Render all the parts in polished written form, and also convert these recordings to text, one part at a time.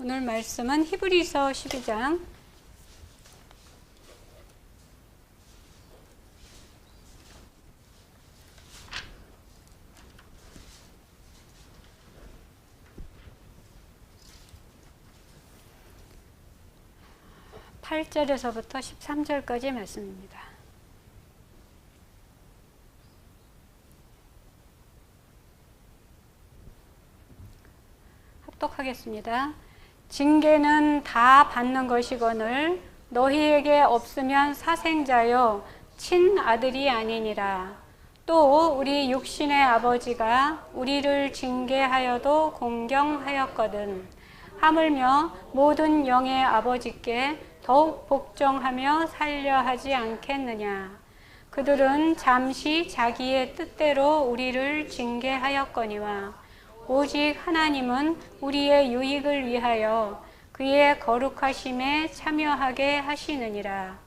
오늘 말씀은 히브리서 12장 8절에서부터 13절까지 말씀입니다. 합독하겠습니다. 징계는 다 받는 것이거늘 너희에게 없으면 사생자여 친아들이 아니니라. 또 우리 육신의 아버지가 우리를 징계하여도 공경하였거든 하물며 모든 영의 아버지께 더욱 복종하며 살려 하지 않겠느냐. 그들은 잠시 자기의 뜻대로 우리를 징계하였거니와 오직 하나님은 우리의 유익을 위하여 그의 거룩하심에 참여하게 하시느니라.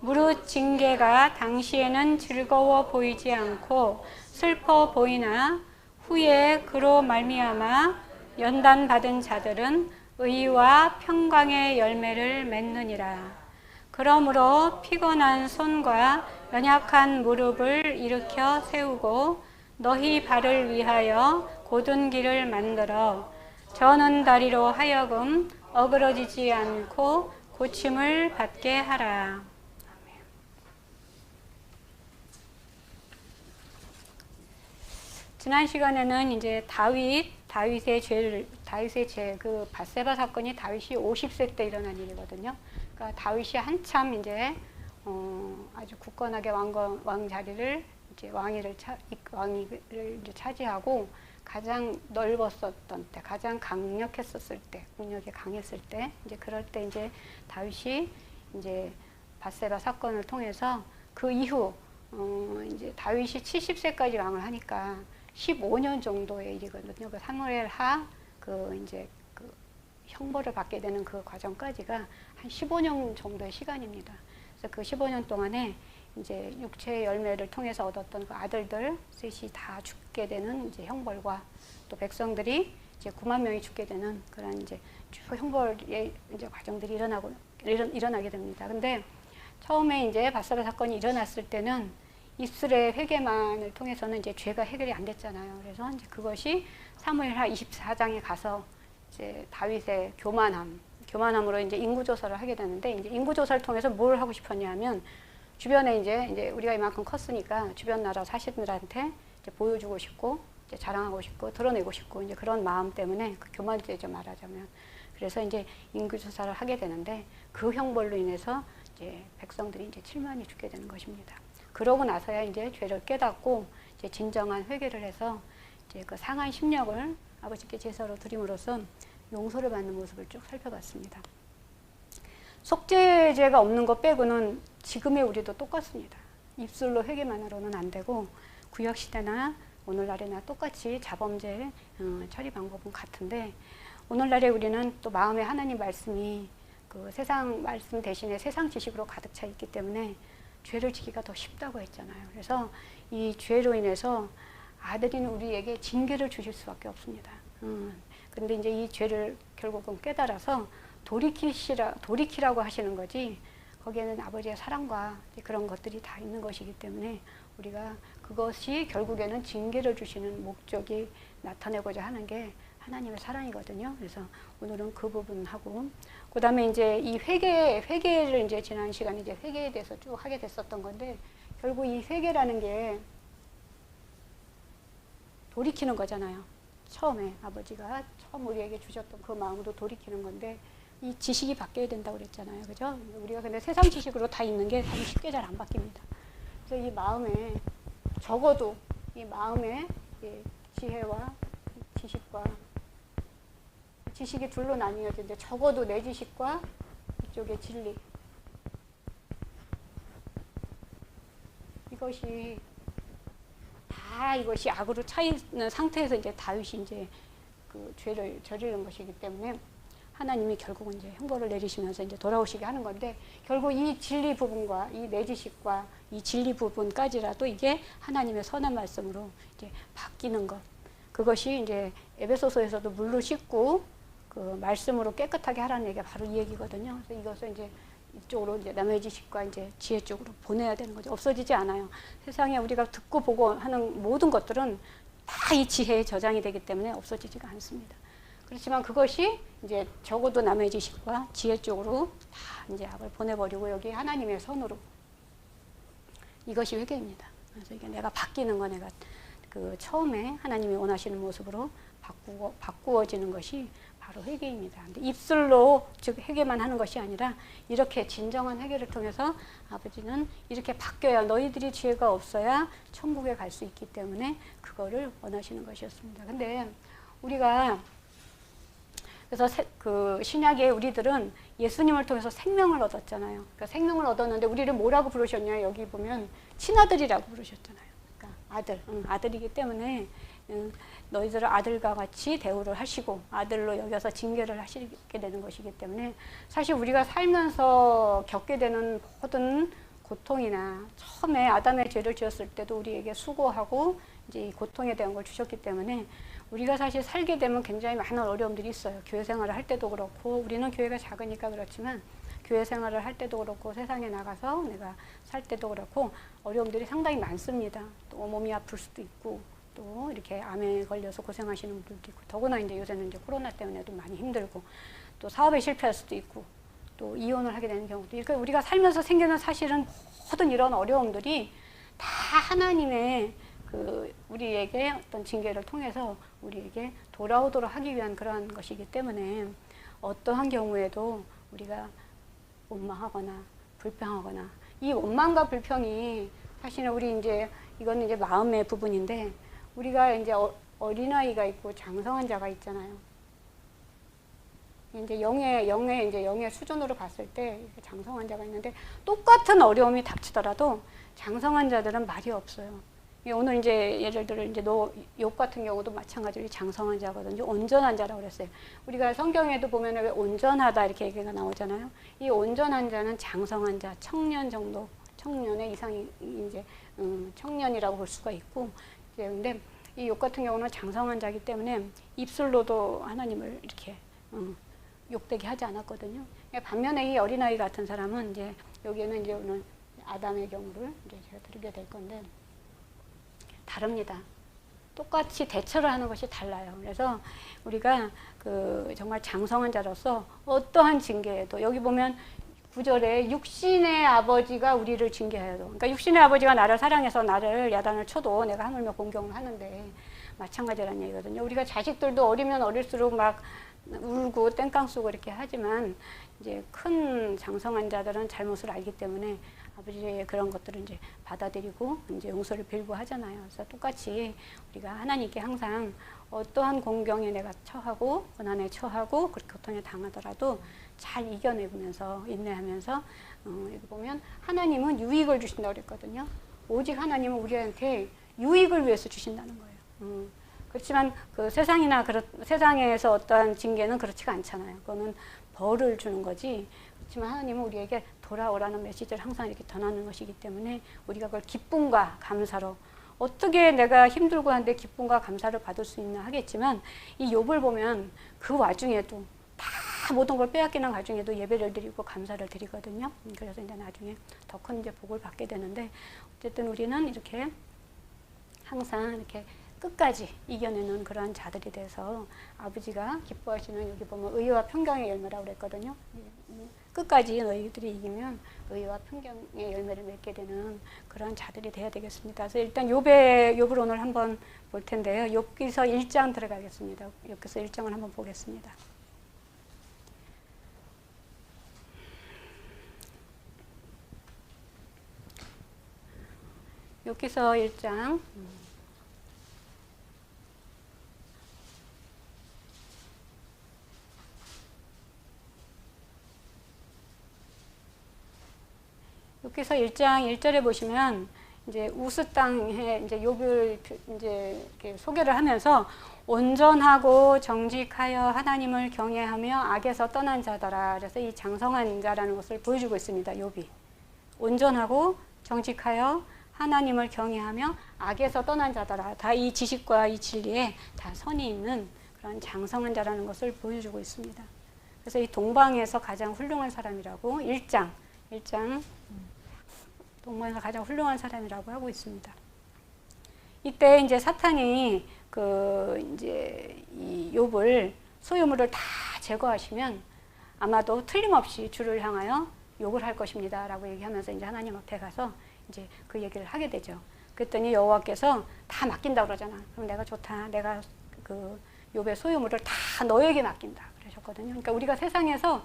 무릇 징계가 당시에는 즐거워 보이지 않고 슬퍼 보이나 후에 그로 말미암아 연단받은 자들은 의와 평강의 열매를 맺느니라. 그러므로 피곤한 손과 연약한 무릎을 일으켜 세우고 너희 발을 위하여 곧은 길을 만들어 저는 다리로 하여금 어그러지지 않고 고침을 받게 하라. 지난 시간에는 이제 다윗의 죄, 그 밧세바 사건이 다윗이 50세 때 일어난 일이거든요. 그러니까 다윗이 한참 이제 아주 굳건하게 왕 자리를 이제 왕위를 이제 차지하고 가장 넓었었던 때, 가장 강력했었을 때, 국력이 강했을 때, 이제 그럴 때 이제 다윗이 이제 밧세바 사건을 통해서 그 이후 이제 다윗이 70세까지 왕을 하니까 15년 정도의 일이거든요. 그 사무엘 이제 그 형벌을 받게 되는 그 과정까지가 한 15년 정도의 시간입니다. 그래서 그 15년 동안에 이제 육체의 열매를 통해서 얻었던 그 아들들 셋이 다 죽게 되는 이제 형벌과 또 백성들이 이제 9만 명이 죽게 되는 그런 이제 형벌의 이제 과정들이 일어나게 됩니다. 근데 처음에 이제 밧세바 사건이 일어났을 때는 입술의 회개만을 통해서는 이제 죄가 해결이 안 됐잖아요. 그래서 이제 그것이 사무엘하 24장에 가서 이제 다윗의 교만함으로 이제 인구조사를 하게 되는데, 이제 인구조사를 통해서 뭘 하고 싶었냐면 주변에 이제 우리가 이만큼 컸으니까 주변 나라 사신들한테 이제 보여주고 싶고 이제 자랑하고 싶고 드러내고 싶고 이제 그런 마음 때문에 그 교만죄죠, 말하자면. 그래서 이제 인구조사를 하게 되는데 그 형벌로 인해서 이제 백성들이 이제 7만이 죽게 되는 것입니다. 그러고 나서야 이제 죄를 깨닫고 이제 진정한 회개를 해서 이제 그 상한 심령을 아버지께 제사로 드림으로써 용서를 받는 모습을 쭉 살펴봤습니다. 속죄죄가 없는 것 빼고는 지금의 우리도 똑같습니다. 입술로 회개만으로는 안 되고 구약시대나 오늘날이나 똑같이 자범죄 처리 방법은 같은데, 오늘날에 우리는 또 마음에 하나님 말씀이 그 세상 말씀 대신에 세상 지식으로 가득 차 있기 때문에 죄를 지기가 더 쉽다고 했잖아요. 그래서 이 죄로 인해서 아들인 우리에게 징계를 주실 수밖에 없습니다. 그런데 이제 이 죄를 결국은 깨달아서 돌이키라고 하시는 거지, 거기에는 아버지의 사랑과 그런 것들이 다 있는 것이기 때문에 우리가 그것이 결국에는 징계를 주시는 목적이 나타내고자 하는 게 하나님의 사랑이거든요. 그래서 오늘은 그 부분하고, 그 다음에 이제 이 회개를 이제 지난 시간에 이제 회개에 대해서 쭉 하게 됐었던 건데, 결국 이 회개라는 게 돌이키는 거잖아요. 처음에 아버지가 처음 우리에게 주셨던 그 마음으로 돌이키는 건데, 이 지식이 바뀌어야 된다고 그랬잖아요. 그죠? 우리가 근데 세상 지식으로 다 있는 게 사실 쉽게 잘 안 바뀝니다. 그래서 이 마음에, 적어도 이 마음에 지혜와 지식과, 지식이 둘로 나뉘어지는데 적어도 내 지식과 이쪽의 진리, 이것이 악으로 차 있는 상태에서 이제 다윗이 이제 그 죄를 저지른 것이기 때문에 하나님이 결국은 이제 형벌을 내리시면서 이제 돌아오시게 하는 건데, 결국 이 진리 부분과 이 내 지식과 이 진리 부분까지라도 이게 하나님의 선한 말씀으로 이제 바뀌는 것, 그것이 이제 에베소서에서도 물로 씻고 그 말씀으로 깨끗하게 하라는 얘기가 바로 이 얘기거든요. 그래서 이것을 이제 이쪽으로 이제 남의 지식과 이제 지혜 쪽으로 보내야 되는 거죠. 없어지지 않아요. 세상에 우리가 듣고 보고 하는 모든 것들은 다 이 지혜의 저장이 되기 때문에 없어지지가 않습니다. 그렇지만 그것이 이제 적어도 남의 지식과 지혜 쪽으로 다 이제 악을 보내버리고 여기 하나님의 선으로, 이것이 회개입니다. 그래서 이게 내가 바뀌는 거, 내가 그 처음에 하나님이 원하시는 모습으로 바꾸어지는 것이 바로 회개입니다. 근데 입술로 즉 회개만 하는 것이 아니라 이렇게 진정한 회개를 통해서 아버지는 이렇게 바뀌어야, 너희들이 죄가 없어야 천국에 갈 수 있기 때문에 그거를 원하시는 것이었습니다. 근데 우리가 그래서 그 신약의 우리들은 예수님을 통해서 생명을 얻었잖아요. 그러니까 생명을 얻었는데 우리를 뭐라고 부르셨냐? 여기 보면 친아들이라고 부르셨잖아요. 그러니까 아들, 아들이기 때문에 너희들을 아들과 같이 대우를 하시고 아들로 여겨서 징계를 하시게 되는 것이기 때문에 사실 우리가 살면서 겪게 되는 모든 고통이나 처음에 아담의 죄를 지었을 때도 우리에게 수고하고 이제 이 고통에 대한 걸 주셨기 때문에 우리가 사실 살게 되면 굉장히 많은 어려움들이 있어요. 교회 생활을 할 때도 그렇고, 우리는 교회가 작으니까 그렇지만 교회 생활을 할 때도 그렇고 세상에 나가서 내가 살 때도 그렇고 어려움들이 상당히 많습니다. 또 몸이 아플 수도 있고 또 이렇게 암에 걸려서 고생하시는 분들도 있고, 더구나 이제 요새는 이제 코로나 때문에도 많이 힘들고, 또 사업에 실패할 수도 있고, 또 이혼을 하게 되는 경우도 있고, 우리가 살면서 생기는 사실은 모든 이런 어려움들이 다 하나님의 그 우리에게 어떤 징계를 통해서 우리에게 돌아오도록 하기 위한 그러한 것이기 때문에 어떠한 경우에도 우리가 원망하거나 불평하거나, 이 원망과 불평이 사실은 우리 이제 이거는 이제 마음의 부분인데, 우리가 이제 어린아이가 있고 장성한 자가 있잖아요. 이제 영의 수준으로 봤을 때 장성한 자가 있는데, 똑같은 어려움이 닥치더라도 장성한 자들은 말이 없어요. 오늘 이제 예를 들어 이제 욥 같은 경우도 마찬가지로 장성한 자거든요. 온전한 자라고 그랬어요. 우리가 성경에도 보면 왜 온전하다 이렇게 얘기가 나오잖아요. 이 온전한 자는 장성한 자, 청년 정도, 청년의 이상이 이제 청년이라고 볼 수가 있고, 이제 근데 이 욥 같은 경우는 장성한 자이기 때문에 입술로도 하나님을 이렇게 욕되게 하지 않았거든요. 반면에 이 어린아이 같은 사람은 이제 여기에는 이제 오늘 아담의 경우를 이제 제가 드리게 될 건데 다릅니다. 똑같이 대처를 하는 것이 달라요. 그래서 우리가 그 정말 장성한 자로서 어떠한 징계에도, 여기 보면 9절에 육신의 아버지가 우리를 징계해도, 그러니까 육신의 아버지가 나를 사랑해서 나를 야단을 쳐도 내가 하물며 공경을 하는데 마찬가지라는 얘기거든요. 우리가 자식들도 어리면 어릴수록 막 울고 땡깡 쓰고 이렇게 하지만 이제 큰 장성한 자들은 잘못을 알기 때문에 아버지의 그런 것들을 이제 받아들이고 이제 용서를 빌고 하잖아요. 그래서 똑같이 우리가 하나님께 항상 어떠한 공경에 내가 처하고 고난에 처하고 그렇게 고통에 당하더라도 잘 이겨내면서 인내하면서 여기 보면 하나님은 유익을 주신다고 그랬거든요. 오직 하나님은 우리한테 유익을 위해서 주신다는 거예요. 그렇지만 그 세상에서 어떠한 징계는 그렇지가 않잖아요. 그거는 벌을 주는 거지. 그렇지만 하나님은 우리에게 돌아오라는 메시지를 항상 이렇게 전하는 것이기 때문에 우리가 그걸 기쁨과 감사로, 어떻게 내가 힘들고 한데 기쁨과 감사를 받을 수 있나 하겠지만, 이 욥을 보면 그 와중에도 다 모든 걸 빼앗기는 와중에도 예배를 드리고 감사를 드리거든요. 그래서 이제 나중에 더 큰 이제 복을 받게 되는데, 어쨌든 우리는 이렇게 항상 이렇게 끝까지 이겨내는 그러한 자들이 돼서 아버지가 기뻐하시는, 여기 보면 의와 평강의 열매라고 그랬거든요. 끝까지 너희들이 이기면 의와 평강의 열매를 맺게 되는 그런 자들이 돼야 되겠습니다. 그래서 일단 욥을 오늘 한번 볼 텐데요. 욥기서 1장 들어가겠습니다. 욥기서 1장을 한번 보겠습니다. 욥기서 1장 욥기서 1장 1절에 보시면 이제 우스 땅에 이제 욥을 이제 이렇게 소개를 하면서 온전하고 정직하여 하나님을 경외하며 악에서 떠난 자더라. 그래서 이 장성한 자라는 것을 보여주고 있습니다. 욥이 온전하고 정직하여 하나님을 경외하며 악에서 떠난 자더라. 다 이 지식과 이 진리에 다 선이 있는 그런 장성한 자라는 것을 보여주고 있습니다. 그래서 이 동방에서 가장 훌륭한 사람이라고 1장 동방에서 가장 훌륭한 사람이라고 하고 있습니다. 이때 이제 사탄이 이제 이 욥을 소유물을 다 제거하시면 아마도 틀림없이 주를 향하여 욕을 할 것입니다라고 얘기하면서 이제 하나님 앞에 가서 이제 그 얘기를 하게 되죠. 그랬더니 여호와께서 다 맡긴다 그러잖아. 그럼 내가 좋다. 내가 그 욥의 소유물을 다 너에게 맡긴다 그러셨거든요. 그러니까 우리가 세상에서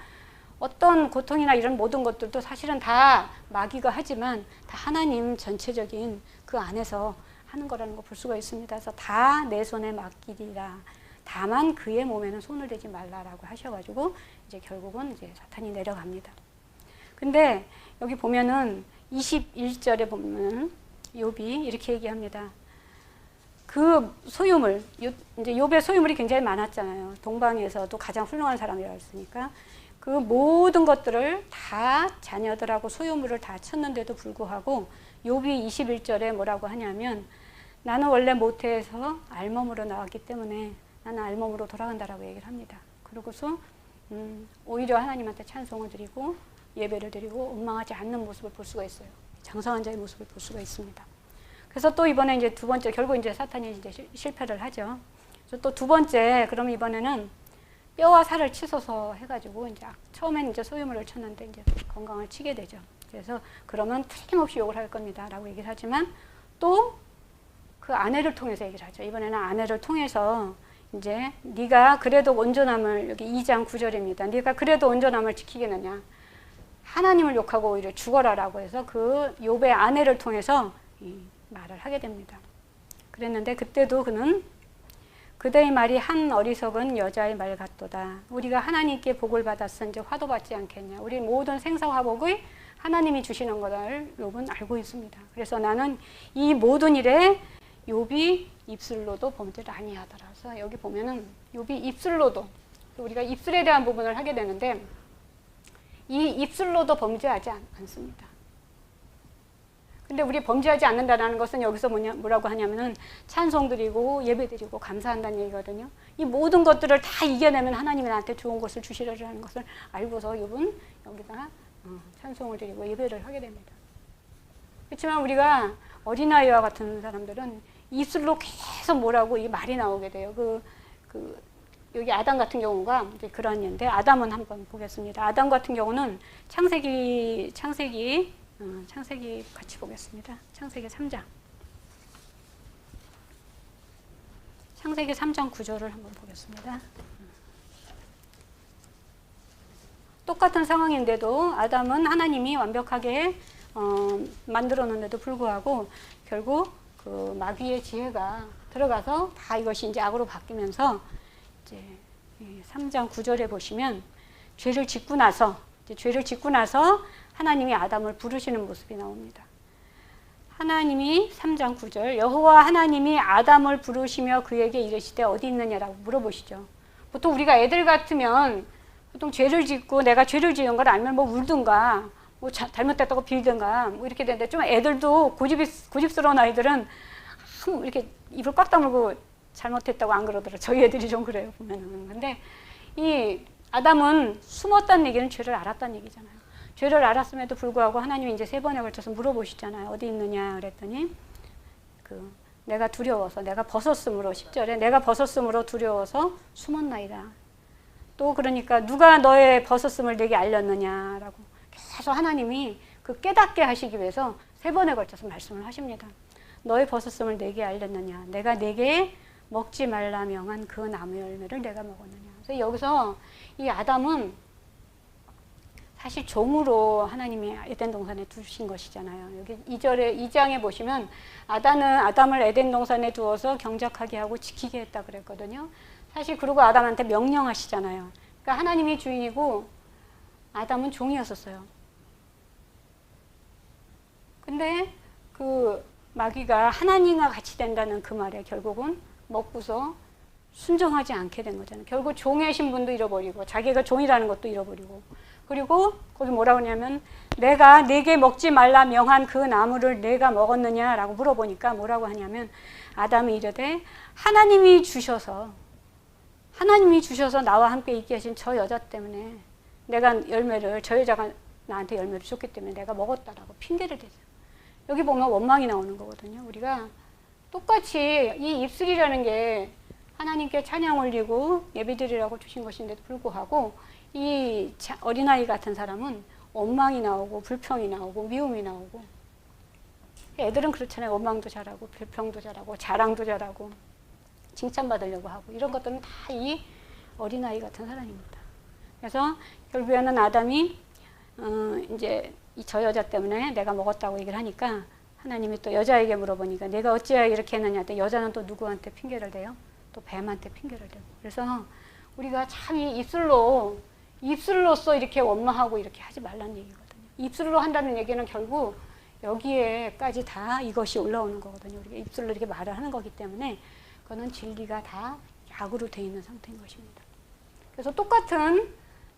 어떤 고통이나 이런 모든 것들도 사실은 다 마귀가 하지만 다 하나님 전체적인 그 안에서 하는 거라는 거 볼 수가 있습니다. 그래서 다 내 손에 맡기리라. 다만 그의 몸에는 손을 대지 말라라고 하셔가지고 이제 결국은 이제 사탄이 내려갑니다. 근데 여기 보면은 21절에 보면 욥이 이렇게 얘기합니다. 그 소유물, 이제 욥의 소유물이 굉장히 많았잖아요. 동방에서도 가장 훌륭한 사람이라고 했으니까 그 모든 것들을 다 자녀들하고 소유물을 다 쳤는데도 불구하고 욥이 21절에 뭐라고 하냐면 나는 원래 모태에서 알몸으로 나왔기 때문에 나는 알몸으로 돌아간다라고 얘기를 합니다. 그러고서 오히려 하나님한테 찬송을 드리고 예배를 드리고 원망하지 않는 모습을 볼 수가 있어요. 장성한 자의 모습을 볼 수가 있습니다. 그래서 또 이번에 이제 두 번째, 결국 이제 사탄이 이제 실패를 하죠. 그래서 또 두 번째, 그럼 이번에는 뼈와 살을 치소서 해가지고 이제 처음엔 이제 소유물을 쳤는데 이제 건강을 치게 되죠. 그래서 그러면 틀림없이 욕을 할 겁니다라고 얘기를 하지만 또 그 아내를 통해서 얘기를 하죠. 이번에는 아내를 통해서 이제 네가 그래도 온전함을, 여기 2장 9절입니다. 네가 그래도 온전함을 지키겠느냐. 하나님을 욕하고 오히려 죽어라라고 해서 그 욥의 아내를 통해서 이 말을 하게 됩니다. 그랬는데 그때도 그는 그대의 말이 한 어리석은 여자의 말 같도다. 우리가 하나님께 복을 받았은지 화도 받지 않겠냐. 우리 모든 생사화복의 하나님이 주시는 것을 욥은 알고 있습니다. 그래서 나는 이 모든 일에 욥이 입술로도 범죄를 아니하더라. 그래서 여기 보면은 욥이 입술로도, 우리가 입술에 대한 부분을 하게 되는데 이 입술로도 범죄하지 않습니다. 근데 우리 범죄하지 않는다는 것은 여기서 뭐라고 하냐면은 찬송 드리고 예배 드리고 감사한다는 얘기거든요. 이 모든 것들을 다 이겨내면 하나님이 나한테 좋은 것을 주시려는 것을 알고서 욥은 여기다 찬송을 드리고 예배를 하게 됩니다. 그렇지만 우리가 어린아이와 같은 사람들은 입술로 계속 뭐라고 이 말이 나오게 돼요. 여기 아담 같은 경우가 이제 그런 예인데, 아담은 한번 보겠습니다. 아담 같은 경우는 창세기 같이 보겠습니다. 창세기 3장. 창세기 3장 9절을 한번 보겠습니다. 똑같은 상황인데도 아담은 하나님이 완벽하게 만들어 놓는데도 불구하고 결국 그 마귀의 지혜가 들어가서 다 이것이 이제 악으로 바뀌면서 이제 3장 9절에 보시면 죄를 짓고 나서 하나님이 아담을 부르시는 모습이 나옵니다. 하나님이 3장 9절 여호와 하나님이 아담을 부르시며 그에게 이르시되 어디 있느냐라고 물어보시죠. 보통 우리가 애들 같으면 보통 죄를 짓고 내가 죄를 지은 걸 알면 뭐 울든가 뭐 잘못됐다고 빌든가 뭐 이렇게 되는데, 좀 애들도 고집스러운 아이들은 이렇게 입을 꽉 다물고 잘못했다고 안 그러더라고요. 저희 애들이 좀 그래요, 보면은. 근데 이 아담은 숨었다는 얘기는 죄를 알았다는 얘기잖아요. 죄를 알았음에도 불구하고 하나님이 이제 3번에 걸쳐서 물어보시잖아요. 어디 있느냐 그랬더니 내가 두려워서, 내가 벗었으므로, 10절에 내가 벗었으므로 두려워서 숨었나이다. 또 그러니까 누가 너의 벗었음을 내게 알렸느냐라고 계속 하나님이 그 깨닫게 하시기 위해서 3번에 걸쳐서 말씀을 하십니다. 너의 벗었음을 내게 알렸느냐. 내가 내게 먹지 말라 명한 그 나무 열매를 내가 먹었느냐. 그래서 여기서 이 아담은 사실 종으로 하나님이 에덴 동산에 두신 것이잖아요. 여기 2장에 보시면 아담을 에덴 동산에 두어서 경작하게 하고 지키게 했다 그랬거든요. 사실 그리고 아담한테 명령하시잖아요. 그러니까 하나님이 주인이고 아담은 종이었었어요. 근데 그 마귀가 하나님과 같이 된다는 그 말에 결국은 먹고서 순종하지 않게 된 거잖아요. 결국 종의 신분도 잃어버리고 자기가 종이라는 것도 잃어버리고, 그리고 거기 뭐라고 하냐면 내가 네게 먹지 말라 명한 그 나무를 내가 먹었느냐라고 물어보니까 뭐라고 하냐면 아담이 이르되 하나님이 주셔서 하나님이 주셔서 나와 함께 있게 하신 저 여자 때문에 내가 열매를, 저 여자가 나한테 열매를 줬기 때문에 내가 먹었다라고 핑계를 대죠. 여기 보면 원망이 나오는 거거든요. 우리가 똑같이 이 입술이라는 게 하나님께 찬양 올리고 예배드리라고 주신 것인데도 불구하고 이 어린아이 같은 사람은 원망이 나오고 불평이 나오고 미움이 나오고, 애들은 그렇잖아요. 원망도 잘하고 불평도 잘하고 자랑도 잘하고 칭찬받으려고 하고, 이런 것들은 다 이 어린아이 같은 사람입니다. 그래서 결국에는 아담이 이제 저 여자 때문에 내가 먹었다고 얘기를 하니까 하나님이 또 여자에게 물어보니까 내가 어찌하여 이렇게 했느냐. 여자는 또 누구한테 핑계를 대요? 또 뱀한테 핑계를 대고. 그래서 우리가 참 이 입술로서 이렇게 원망하고 이렇게 하지 말라는 얘기거든요. 입술로 한다는 얘기는 결국 여기에까지 다 이것이 올라오는 거거든요. 우리가 입술로 이렇게 말을 하는 거기 때문에 그거는 진리가 다 약으로 되어 있는 상태인 것입니다. 그래서 똑같은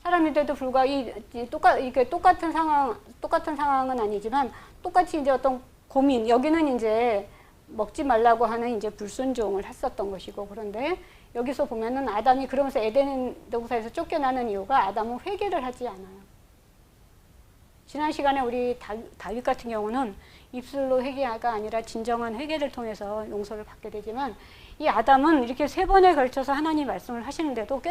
사람인데도 불구하고 이게 똑같은 상황은 아니지만 똑같이 이제 어떤 고민, 여기는 이제 먹지 말라고 하는 이제 불순종을 했었던 것이고, 그런데 여기서 보면은 아담이 그러면서 에덴 동산에서 쫓겨나는 이유가 아담은 회개를 하지 않아요. 지난 시간에 우리 다윗 같은 경우는 입술로 회개가 아니라 진정한 회개를 통해서 용서를 받게 되지만, 이 아담은 이렇게 3번에 걸쳐서 하나님 말씀을 하시는데도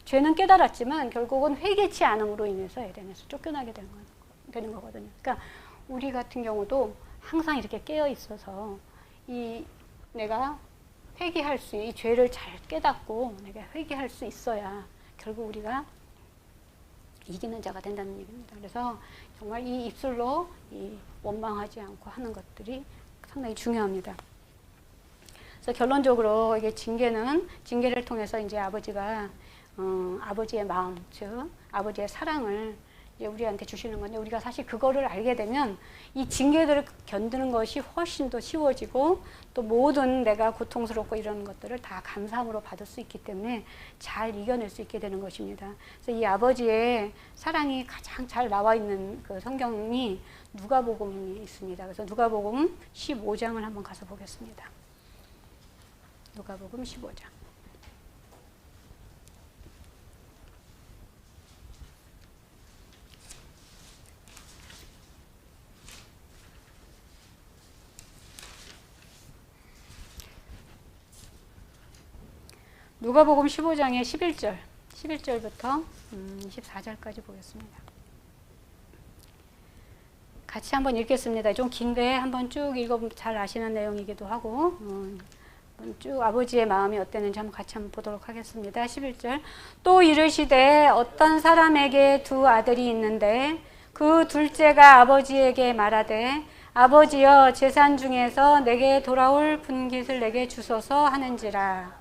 죄는 깨달았지만 결국은 회개치 않음으로 인해서 에덴에서 쫓겨나게 되는 거거든요. 그러니까 우리 같은 경우도 항상 이렇게 깨어 있어서 내가 회개할 수, 이 죄를 잘 깨닫고 내가 회개할 수 있어야 결국 우리가 이기는 자가 된다는 얘기입니다. 그래서 정말 이 입술로 원망하지 않고 하는 것들이 상당히 중요합니다. 그래서 결론적으로 이게 징계를 통해서 이제 아버지가 아버지의 마음, 즉 아버지의 사랑을 이제 우리한테 주시는 건데, 우리가 사실 그거를 알게 되면 이 징계들을 견디는 것이 훨씬 더 쉬워지고, 또 모든 내가 고통스럽고 이런 것들을 다 감사함으로 받을 수 있기 때문에 잘 이겨낼 수 있게 되는 것입니다. 그래서 이 아버지의 사랑이 가장 잘 나와 있는 그 성경이 누가복음이 있습니다. 그래서 누가복음 15장을 한번 가서 보겠습니다. 누가복음 15장. 누가복음 15장의 11절부터 24절까지 보겠습니다. 같이 한번 읽겠습니다. 좀 긴데 한번 쭉 읽어보면 잘 아시는 내용이기도 하고, 쭉 아버지의 마음이 어땠는지 한번 같이 한번 보도록 하겠습니다. 11절. 또 이르시되 어떤 사람에게 2 아들이 있는데 그 둘째가 아버지에게 말하되 아버지여 재산 중에서 내게 돌아올 분깃을 내게 주소서 하는지라.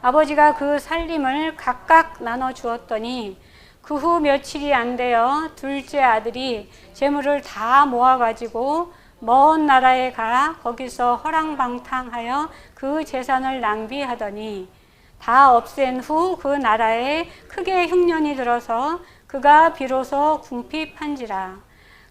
아버지가 그 살림을 각각 나눠 주었더니 그 후 며칠이 안 되어 둘째 아들이 재물을 다 모아가지고 먼 나라에 가 거기서 허랑방탕하여 그 재산을 낭비하더니 다 없앤 후 그 나라에 크게 흉년이 들어서 그가 비로소 궁핍한지라.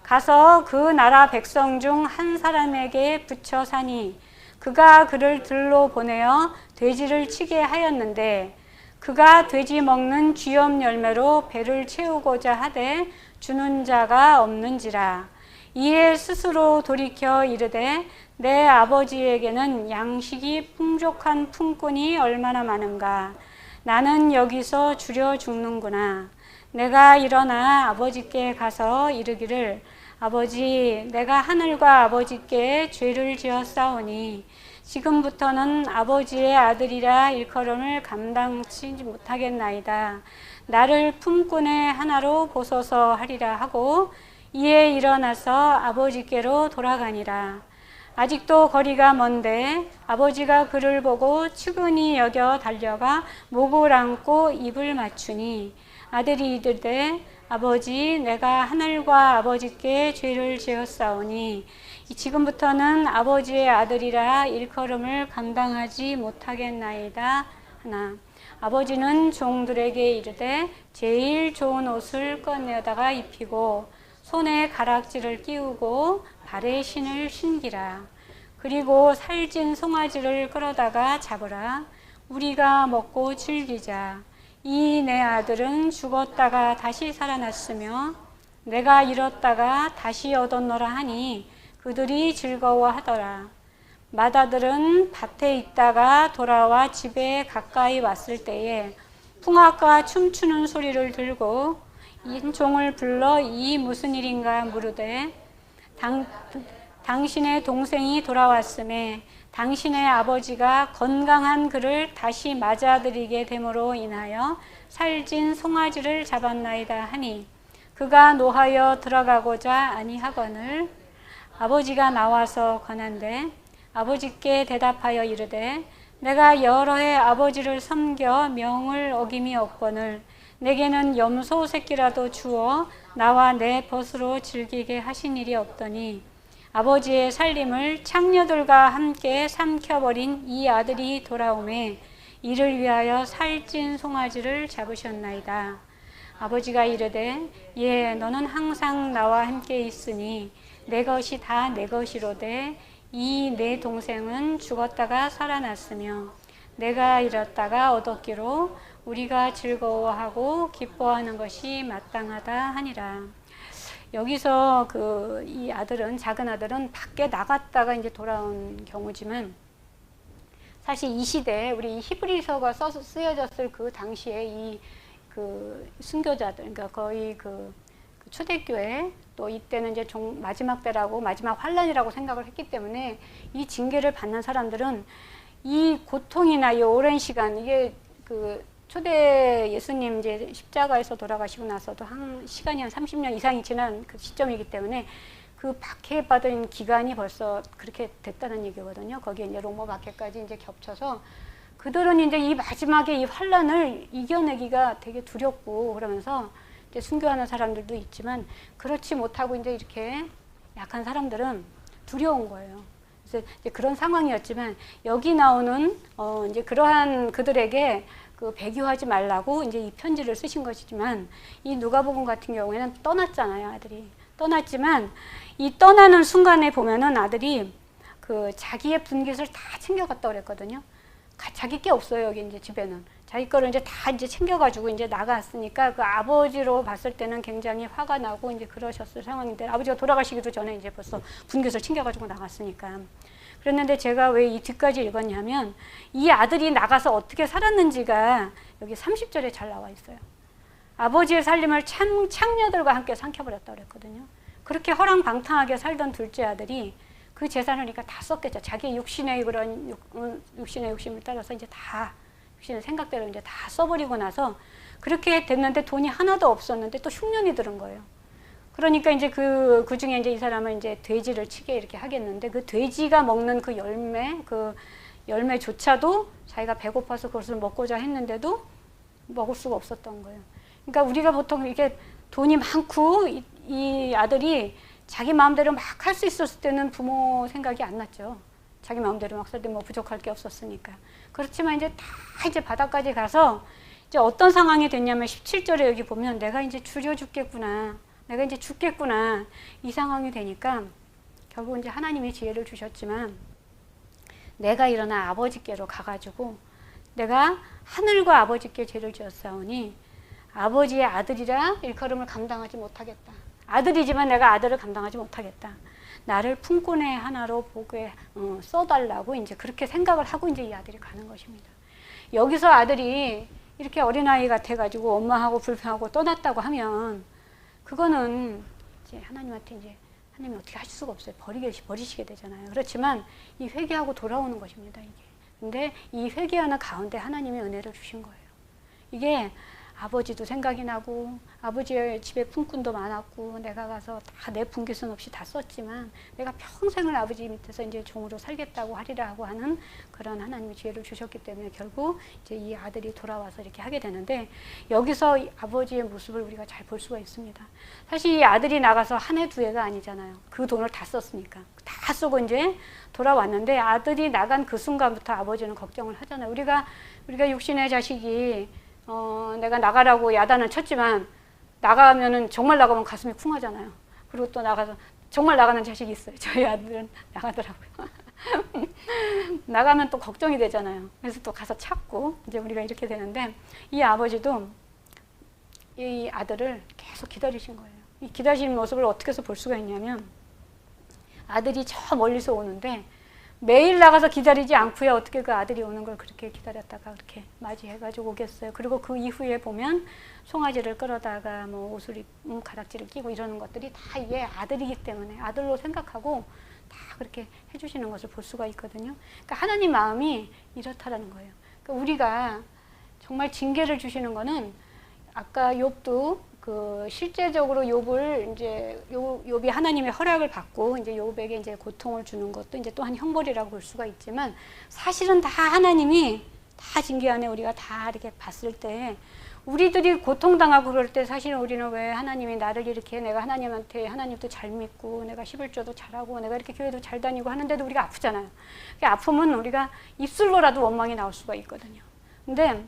가서 그 나라 백성 중 한 사람에게 붙여 사니 그가 그를 들로 보내어 돼지를 치게 하였는데 그가 돼지 먹는 쥐염 열매로 배를 채우고자 하되 주는 자가 없는지라. 이에 스스로 돌이켜 이르되 내 아버지에게는 양식이 풍족한 품꾼이 얼마나 많은가. 나는 여기서 주려 죽는구나. 내가 일어나 아버지께 가서 이르기를 아버지, 내가 하늘과 아버지께 죄를 지었사오니 지금부터는 아버지의 아들이라 일컬음을 감당치 못하겠나이다. 나를 품꾼의 하나로 보소서 하리라 하고 이에 일어나서 아버지께로 돌아가니라. 아직도 거리가 먼데 아버지가 그를 보고 측은히 여겨 달려가 목을 안고 입을 맞추니 아들이 이르되 아버지, 내가 하늘과 아버지께 죄를 지었사오니 지금부터는 아버지의 아들이라 일컬음을 감당하지 못하겠나이다 하나. 아버지는 종들에게 이르되 제일 좋은 옷을 꺼내다가 입히고 손에 가락지를 끼우고 발에 신을 신기라. 그리고 살찐 송아지를 끌어다가 잡으라. 우리가 먹고 즐기자. 이 내 아들은 죽었다가 다시 살아났으며 내가 잃었다가 다시 얻었노라 하니 그들이 즐거워하더라. 맏아들은 밭에 있다가 돌아와 집에 가까이 왔을 때에 풍악과 춤추는 소리를 들고 인종을 불러 이 무슨 일인가 물으되 당신의 동생이 돌아왔음에 당신의 아버지가 건강한 그를 다시 맞아들이게 됨으로 인하여 살찐 송아지를 잡았나이다 하니 그가 노하여 들어가고자 아니하거늘 아버지가 나와서 권한대 아버지께 대답하여 이르되 내가 여러 해 아버지를 섬겨 명을 어김이 없거늘 내게는 염소 새끼라도 주어 나와 내 벗으로 즐기게 하신 일이 없더니 아버지의 살림을 창녀들과 함께 삼켜버린 이 아들이 돌아오매 이를 위하여 살찐 송아지를 잡으셨나이다. 아버지가 이르되 예 너는 항상 나와 함께 있으니 내 것이 다 내 것이로되 이 내 동생은 죽었다가 살아났으며 내가 잃었다가 얻었기로 우리가 즐거워하고 기뻐하는 것이 마땅하다 하니라. 여기서 이 아들은 작은 아들은 밖에 나갔다가 이제 돌아온 경우지만 사실 이 시대에 우리 히브리서가 쓰여졌을 그 당시에 순교자들 그러니까 거의 초대교회 또 이때는 이제 마지막 때라고 마지막 환란이라고 생각을 했기 때문에 이 징계를 받는 사람들은 이 고통이나 이 오랜 시간 이게 초대 예수님 이제 십자가에서 돌아가시고 나서도 시간이 한 30년 이상이 지난 그 시점이기 때문에 그 박해받은 기간이 벌써 그렇게 됐다는 얘기거든요. 거기에 이제 로마 박해까지 이제 겹쳐서 그들은 이제 이 마지막에 이 환란을 이겨내기가 되게 두렵고 그러면서 이제 순교하는 사람들도 있지만 그렇지 못하고 이제 이렇게 약한 사람들은 두려운 거예요. 그래서 이제 그런 상황이었지만 여기 나오는 이제 그러한 그들에게 배교하지 말라고 이제 이 편지를 쓰신 것이지만 이 누가복음 같은 경우에는 떠났잖아요, 아들이. 떠났지만 이 떠나는 순간에 보면은 아들이 자기의 분깃을 다 챙겨갔다 그랬거든요. 자기 게 없어요, 여기 이제 집에는. 자기 거를 이제 다 이제 챙겨가지고 이제 나갔으니까 그 아버지로 봤을 때는 굉장히 화가 나고 이제 그러셨을 상황인데 아버지가 돌아가시기도 전에 이제 벌써 분깃을 챙겨가지고 나갔으니까. 그랬는데 제가 왜 이 뒤까지 읽었냐면 이 아들이 나가서 어떻게 살았는지가 여기 30절에 잘 나와 있어요. 아버지의 살림을 창녀들과 함께 삼켜버렸다고 그랬거든요. 그렇게 허랑방탕하게 살던 둘째 아들이 그 재산을 그러니까 다 썼겠죠. 자기 육신의 그런 육신의 욕심을 따라서 이제 다 육신의 생각대로 이제 다 써버리고 나서 그렇게 됐는데 돈이 하나도 없었는데 또 흉년이 들은 거예요. 그러니까 이제 그 중에 이제 이 사람은 이제 돼지를 치게 이렇게 하겠는데 그 돼지가 먹는 그 열매조차도 자기가 배고파서 그것을 먹고자 했는데도 먹을 수가 없었던 거예요. 그러니까 우리가 보통 이렇게 돈이 많고 이 아들이 자기 마음대로 막 할 수 있었을 때는 부모 생각이 안 났죠. 자기 마음대로 막 살 때 뭐 부족할 게 없었으니까. 그렇지만 이제 다 이제 바닥까지 가서 이제 어떤 상황이 됐냐면 17절에 여기 보면 내가 이제 줄여 죽겠구나. 내가 이제 죽겠구나. 이 상황이 되니까 결국 이제 하나님이 지혜를 주셨지만 내가 일어나 아버지께로 가가지고 내가 하늘과 아버지께 죄를 지었사오니 아버지의 아들이라 일컬음을 감당하지 못하겠다. 아들이지만 내가 아들을 감당하지 못하겠다. 나를 품꾼의 하나로 보게 써달라고 이제 그렇게 생각을 하고 이제 이 아들이 가는 것입니다. 여기서 아들이 이렇게 어린아이 같아가지고 엄마하고 불평하고 떠났다고 하면 그거는 이제 하나님한테 이제 하나님이 어떻게 하실 수가 없어요. 버리시게 되잖아요. 그렇지만 이 회개하고 돌아오는 것입니다. 이게. 근데 이 회개하는 가운데 하나님이 은혜를 주신 거예요. 이게 아버지도 생각이 나고 아버지의 집에 품꾼도 많았고 내가 가서 다 내 분깃은 없이 다 썼지만 내가 평생을 아버지 밑에서 이제 종으로 살겠다고 하리라 하고 하는 그런 하나님의 지혜를 주셨기 때문에 결국 이제 이 아들이 돌아와서 이렇게 하게 되는데 여기서 아버지의 모습을 우리가 잘 볼 수가 있습니다. 사실 이 아들이 나가서 한 해 두 해가 아니잖아요. 그 돈을 다 썼으니까 다 쓰고 이제 돌아왔는데 아들이 나간 그 순간부터 아버지는 걱정을 하잖아요. 우리가 육신의 자식이 내가 나가라고 야단을 쳤지만 나가면은 정말 나가면 가슴이 쿵하잖아요. 그리고 또 나가서 정말 나가는 자식이 있어요. 저희 아들은 나가더라고요. 나가면 또 걱정이 되잖아요. 그래서 또 가서 찾고 이제 우리가 이렇게 되는데 이 아버지도 이 아들을 계속 기다리신 거예요. 이 기다리는 모습을 어떻게 해서 볼 수가 있냐면 아들이 저 멀리서 오는데 매일 나가서 기다리지 않고요. 어떻게 그 아들이 오는 걸 그렇게 기다렸다가 그렇게 맞이해가지고 오겠어요. 그리고 그 이후에 보면 송아지를 끌어다가 뭐 옷을 가락지를 끼고 이러는 것들이 다 이게 아들이기 때문에 아들로 생각하고 다 그렇게 해주시는 것을 볼 수가 있거든요. 그러니까 하나님 마음이 이렇다라는 거예요. 그러니까 우리가 정말 징계를 주시는 거는 아까 욥도 그 실제적으로 욥을 이제 욥이 하나님의 허락을 받고 이제 욥에게 이제 고통을 주는 것도 이제 또한 형벌이라고 볼 수가 있지만 사실은 다 하나님이 다 징계 안에 우리가 다 이렇게 봤을 때 우리들이 고통당하고 그럴 때 사실은 우리는 왜 하나님이 나를 이렇게 내가 하나님한테 하나님도 잘 믿고 내가 11조도 잘하고 내가 이렇게 교회도 잘 다니고 하는데도 우리가 아프잖아요. 그 아픔은 우리가 입술로라도 원망이 나올 수가 있거든요. 근데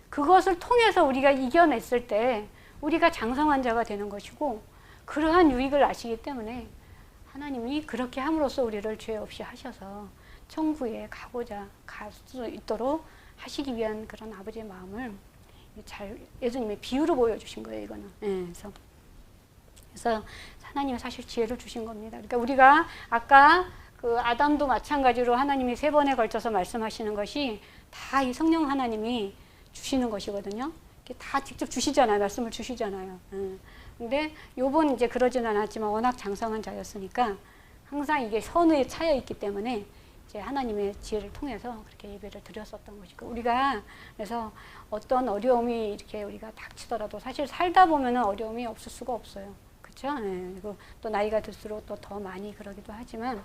그것을 통해서 우리가 이겨냈을 때 우리가 장성한 자가 되는 것이고 그러한 유익을 아시기 때문에 하나님이 그렇게 함으로써 우리를 죄 없이 하셔서 천국에 가고자 갈 수 있도록 하시기 위한 그런 아버지의 마음을 잘 예수님의 비유로 보여주신 거예요. 이거는. 네, 그래서 하나님이 사실 지혜를 주신 겁니다. 그러니까 우리가 아까 그 아담도 마찬가지로 하나님이 3번에 걸쳐서 말씀하시는 것이 다 이 성령 하나님이 주시는 것이거든요. 다 직접 주시잖아요. 말씀을 주시잖아요. 근데 욥은 이제 그러지는 않았지만 워낙 장성한 자였으니까 항상 이게 선의에 차여 있기 때문에 이제 하나님의 지혜를 통해서 그렇게 예배를 드렸었던 것이고 우리가 그래서 어떤 어려움이 이렇게 우리가 닥치더라도 사실 살다 보면은 어려움이 없을 수가 없어요. 그렇죠? 네. 그리고 또 나이가 들수록 또 더 많이 그러기도 하지만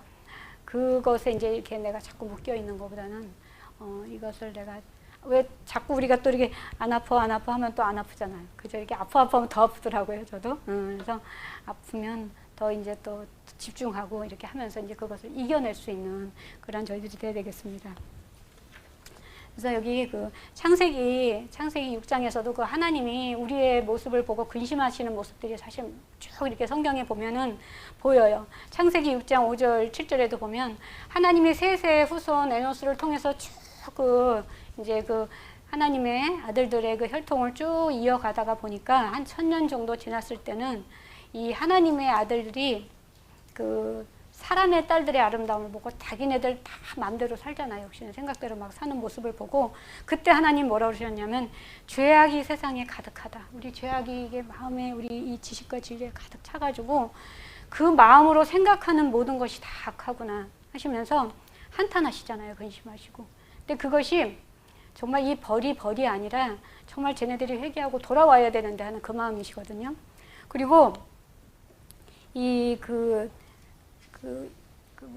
그것에 이제 이렇게 내가 자꾸 묶여 있는 것보다는 이것을 내가 왜 자꾸 우리가 또 이렇게 안 아파 하면 또 안 아프잖아요. 그죠? 이렇게 아파하면 더 아프더라고요, 저도. 그래서 아프면 더 이제 또 집중하고 이렇게 하면서 이제 그것을 이겨낼 수 있는 그런 저희들이 돼야 되겠습니다. 그래서 여기 그 창세기 6장에서도 그 하나님이 우리의 모습을 보고 근심하시는 모습들이 사실 쭉 이렇게 성경에 보면은 보여요. 창세기 6장 5절, 7절에도 보면 하나님이 셋의 후손 에노스를 통해서 쭉 이제 그 하나님의 아들들의 그 혈통을 쭉 이어가다가 보니까 한 1000년 정도 지났을 때는 이 하나님의 아들들이 그 사람의 딸들의 아름다움을 보고 자기네들 다 마음대로 살잖아요. 역시는 생각대로 막 사는 모습을 보고 그때 하나님 뭐라고 그러셨냐면 죄악이 세상에 가득하다. 우리 죄악이 이게 마음에 우리 이 지식과 진리에 가득 차가지고 그 마음으로 생각하는 모든 것이 다 악하구나 하시면서 한탄하시잖아요. 근심하시고. 근데 그것이 정말 이 벌이 아니라 정말 쟤네들이 회개하고 돌아와야 되는데 하는 그 마음이시거든요. 그리고 이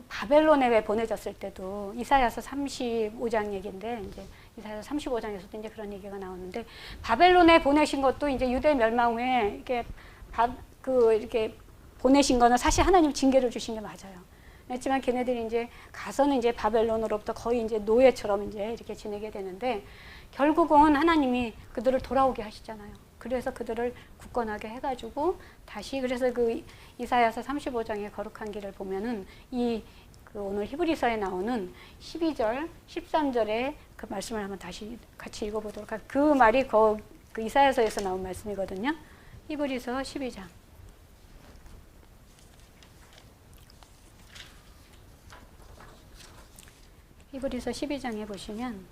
바벨론에 왜 보내졌을 때도 이사야서 35장 얘기인데 이제 이사야서 35장에서도 이제 그런 얘기가 나오는데 바벨론에 보내신 것도 이제 유대 멸망 후에 이렇게 보내신 거는 사실 하나님 징계를 주신 게 맞아요. 그렇지만 걔네들이 이제 가서는 이제 바벨론으로부터 거의 이제 노예처럼 이제 이렇게 지내게 되는데 결국은 하나님이 그들을 돌아오게 하시잖아요. 그래서 그들을 굳건하게 해가지고 다시 그래서 그 이사야서 35장의 거룩한 길을 보면은 그 오늘 히브리서에 나오는 12절, 13절의 그 말씀을 한번 다시 같이 읽어보도록 할게요. 그 말이 그 이사야서에서 나온 말씀이거든요. 히브리서 12장. 히브리서 12장에 보시면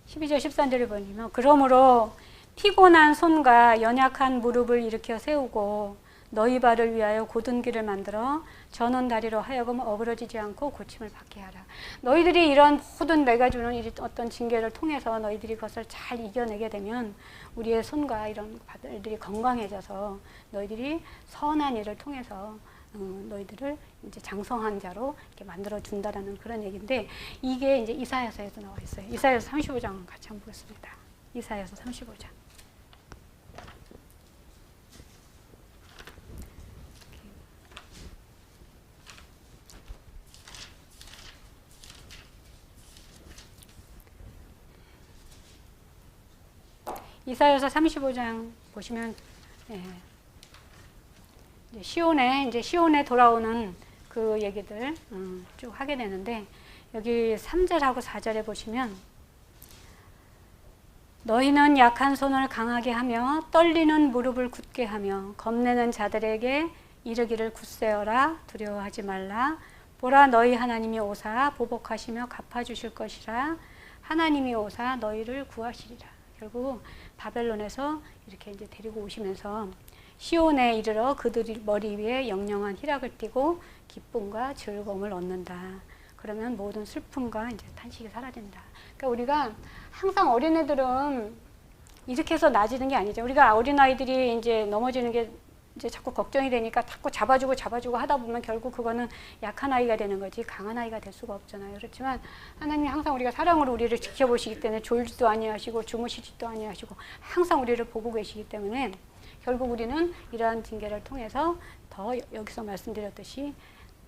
12절 13절을 보시면 그러므로 피곤한 손과 연약한 무릎을 일으켜 세우고 너희 발을 위하여 곧은 길을 만들어 저는 다리로 하여금 어그러지지 않고 고침을 받게 하라. 너희들이 이런 모든 내가 주는 어떤 징계를 통해서 너희들이 그것을 잘 이겨내게 되면 우리의 손과 이런 발들이 건강해져서 너희들이 선한 일을 통해서 너희들을 이제 장성한 자로 이렇게 만들어 준다라는 그런 얘기인데 이게 이제 이사야서에도 나와 있어요. 이사야서 35장 같이 한번 보겠습니다. 이사야서 35장. 이사야서 35장 보시면 시온에 돌아오는 그 얘기들 쭉 하게 되는데, 여기 3절하고 4절에 보시면 너희는 약한 손을 강하게 하며 떨리는 무릎을 굳게 하며 겁내는 자들에게 이르기를 굳세어라 두려워하지 말라. 보라 너희 하나님이 오사 보복하시며 갚아주실 것이라. 하나님이 오사 너희를 구하시리라. 결국 바벨론에서 이렇게 이제 데리고 오시면서 시온에 이르러 그들이 머리 위에 영영한 희락을 띠고 기쁨과 즐거움을 얻는다. 그러면 모든 슬픔과 이제 탄식이 사라진다. 그러니까 우리가 항상 어린애들은 이렇게 해서 나아지는 게 아니죠. 우리가 어린아이들이 이제 넘어지는 게 이제 자꾸 걱정이 되니까 자꾸 잡아주고 하다 보면 결국 그거는 약한 아이가 되는 거지 강한 아이가 될 수가 없잖아요. 그렇지만 하나님이 항상 우리가 사랑으로 우리를 지켜보시기 때문에 졸지도 아니하시고 주무시지도 아니하시고 항상 우리를 보고 계시기 때문에 결국 우리는 이러한 징계를 통해서 더 여기서 말씀드렸듯이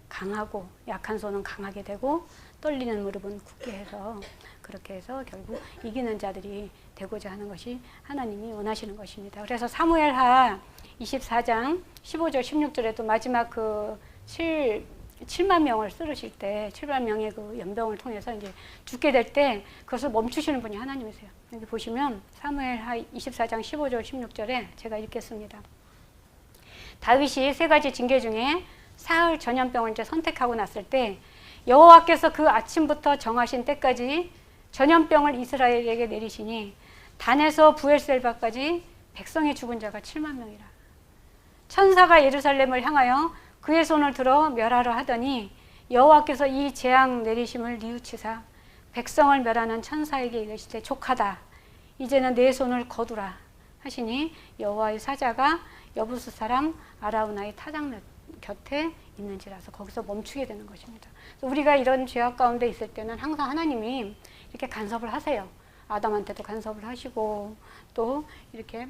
강하고 약한 손은 강하게 되고 떨리는 무릎은 굳게 해서 그렇게 해서 결국 이기는 자들이 되고자 하는 것이 하나님이 원하시는 것입니다. 그래서 사무엘하 24장 15절 16절에도 마지막 그 7만 명을 쓰르실 때 7만 명의 그 연병을 통해서 이제 죽게 될 때 그것을 멈추시는 분이 하나님이세요. 여기 보시면 사무엘하 24장 15절 16절에 제가 읽겠습니다. 다윗이 세 가지 징계 중에 사흘 전염병을 이제 선택하고 났을 때 여호와께서 그 아침부터 정하신 때까지 전염병을 이스라엘에게 내리시니 단에서 부엘셀바까지 백성의 죽은 자가 7만 명이라. 천사가 예루살렘을 향하여 그의 손을 들어 멸하려 하더니 여호와께서 이 재앙 내리심을 뉘우치사 백성을 멸하는 천사에게 이르시되 족하다. 이제는 내 손을 거두라 하시니 여호와의 사자가 여부스 사람 아라우나의 타작 곁에 있는지라서 거기서 멈추게 되는 것입니다. 우리가 이런 죄악 가운데 있을 때는 항상 하나님이 이렇게 간섭을 하세요. 아담한테도 간섭을 하시고 또 이렇게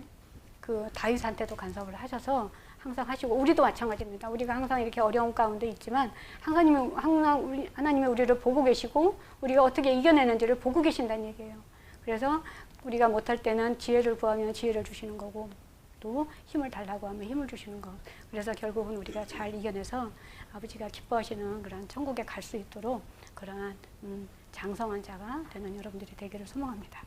그 다윗한테도 간섭을 하셔서 항상 하시고 우리도 마찬가지입니다. 우리가 항상 이렇게 어려움 가운데 있지만 하나님이 우리를 보고 계시고 우리가 어떻게 이겨내는지를 보고 계신다는 얘기예요. 그래서 우리가 못할 때는 지혜를 구하면 지혜를 주시는 거고 또 힘을 달라고 하면 힘을 주시는 것. 그래서 결국은 우리가 잘 이겨내서 아버지가 기뻐하시는 그런 천국에 갈 수 있도록 그러한 장성한 자가 되는 여러분들이 되기를 소망합니다.